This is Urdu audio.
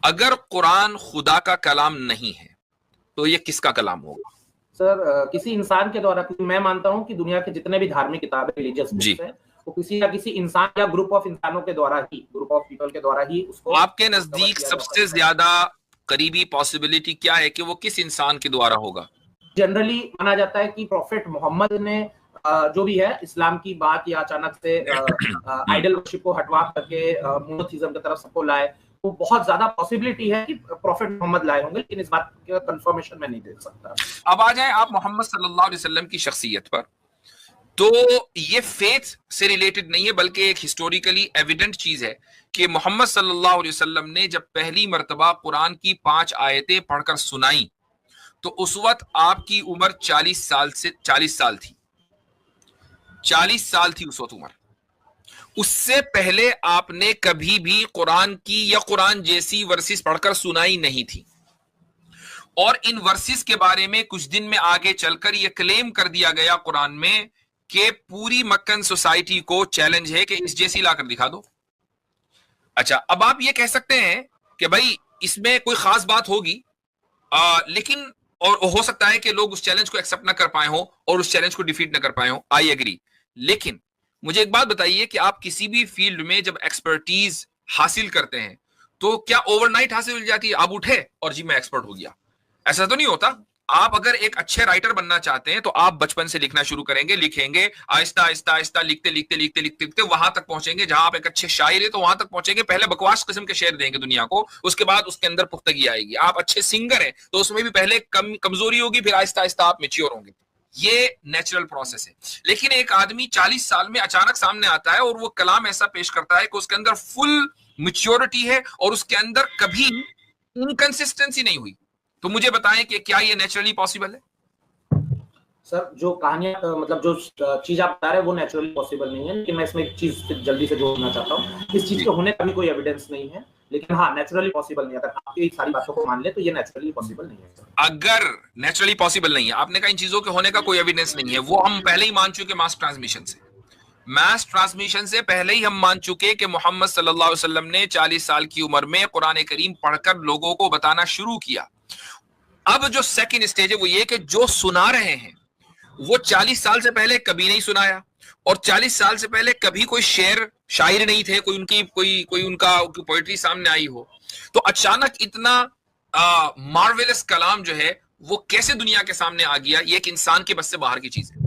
اگر قرآن خدا کا کلام نہیں ہے تو یہ کس کا کلام ہوگا؟ سر کسی انسان کے دوارا. میں مانتا ہوں کہ دنیا کے جتنے بھی دھارمک کتابیں ریلیجیس بکس ہیں وہ کسی نہ کسی انسان یا گروپ آف انسانوں کے دوارا ہی، گروپ آف پیپل کے دوارا ہی اس کو. آپ کے نزدیک سب سے زیادہ قریبی پاسبلٹی کیا ہے کہ وہ کس انسان کے دوارا ہوگا؟ جنرلی مانا جاتا ہے کہ پروفیٹ محمد نے جو بھی ہے اسلام کی بات یا اچانک سے آئیڈل ورشپ کو ہٹوا کر کے مونوتھیزم کی طرف سب کو لائے، وہ بہت زیادہ پاسبلٹی ہے کہ پروفیٹ محمد لائے ہوں گے، لیکن اس بات کا کنفرمیشن میں نہیں دے سکتا. اب آ جائیں آپ محمد صلی اللہ علیہ وسلم کی شخصیت پر. تو یہ فیتھ سے ریلیٹڈ نہیں ہے بلکہ ایک ہسٹوریکلی ایویڈنٹ چیز ہے کہ محمد صلی اللہ علیہ وسلم نے جب پہلی مرتبہ قرآن کی 5 آیتیں پڑھ کر سنائیں تو اس وقت آپ کی عمر 40 سال تھی. 40 سال تھی اس وقت عمر. اس سے پہلے آپ نے کبھی بھی قرآن کی یا قرآن جیسی ورسز پڑھ کر سنائی نہیں تھی. اور ان ورسز کے بارے میں کچھ دن میں آگے چل کر یہ کلیم کر دیا گیا قرآن میں کہ پوری مکن سوسائٹی کو چیلنج ہے کہ اس جیسی لا کر دکھا دو. اچھا، اب آپ یہ کہہ سکتے ہیں کہ بھائی اس میں کوئی خاص بات ہوگی، لیکن اور ہو سکتا ہے کہ لوگ اس چیلنج کو ایکسپٹ نہ کر پائے ہوں اور اس چیلنج کو ڈیفیٹ نہ کر پائے ہوں. I agree. لیکن مجھے ایک بات بتائیے کہ آپ کسی بھی فیلڈ میں جب ایکسپرٹیز حاصل کرتے ہیں تو کیا اوور نائٹ حاصل ہو جاتی ہے؟ آپ اٹھے اور جی میں ایکسپرٹ ہو گیا، ایسا تو نہیں ہوتا. آپ اگر ایک اچھے رائٹر بننا چاہتے ہیں تو آپ بچپن سے لکھنا شروع کریں گے، لکھیں گے آہستہ آہستہ آہستہ، لکھتے لکھتے لکھتے لکھتے لکھتے وہاں تک پہنچیں گے جہاں آپ ایک اچھے شاعر ہیں تو وہاں تک پہنچیں گے. پہلے بکواس قسم کے شعر دیں گے دنیا کو، اس کے بعد اس کے اندر پختگی آئے گی. آپ اچھے سنگر ہیں تو اس میں بھی پہلے کمزوری ہوگی، پھر آہستہ آہستہ آپ میچیور ہوں گے. یہ نیچرل پروسیس ہے. لیکن ایک آدمی 40 سال میں اچانک سامنے آتا ہے اور وہ کلام ایسا پیش کرتا ہے کہ اس کے اندر فل میچیورٹی ہے اور اس کے اندر کبھی انکنسسٹنسی نہیں ہوئی. تو مجھے بتائیں کہ کیا یہ نیچرلی پاسبل ہے؟ سر جو کہانیاں مطلب جو چیز آپ بتا رہے ہیں وہ نیچرلی پاسبل نہیں ہے، لیکن میں اس میں ایک چیز جلدی سے جوڑنا چاہتا ہوں. اس چیز کے ہونے کا بھی کوئی ایویڈنس نہیں ہے، لیکن ہاں نیچرلی پاسبل نہیں ہے. اگر آپ کی ساری باتوں کو مان لیں تو یہ نیچرلی پاسبل نہیں ہے. اگر نیچرلی پاسبل نہیں ہے، آپ نے کہا ان چیزوں کے ہونے کا کوئی ایویڈنس نہیں ہے، وہ ہم پہلے ہی مان چکے ماس ٹرانسمیشن سے پہلے ہی ہم مان چکے کہ محمد صلی اللہ علیہ وسلم نے 40 سال کی عمر میں قرآن کریم پڑھ کر لوگوں کو بتانا شروع کیا. اب جو سیکنڈ اسٹیج ہے وہ یہ کہ جو سنا رہے ہیں وہ 40 سال سے پہلے کبھی نہیں سنایا اور 40 سال سے پہلے کبھی کوئی شاعر نہیں تھے، کوئی ان کا پوئٹری سامنے آئی ہو. تو اچانک اتنا مارویلس کلام جو ہے وہ کیسے دنیا کے سامنے آ گیا؟ یہ ایک انسان کے بس سے باہر کی چیز ہے.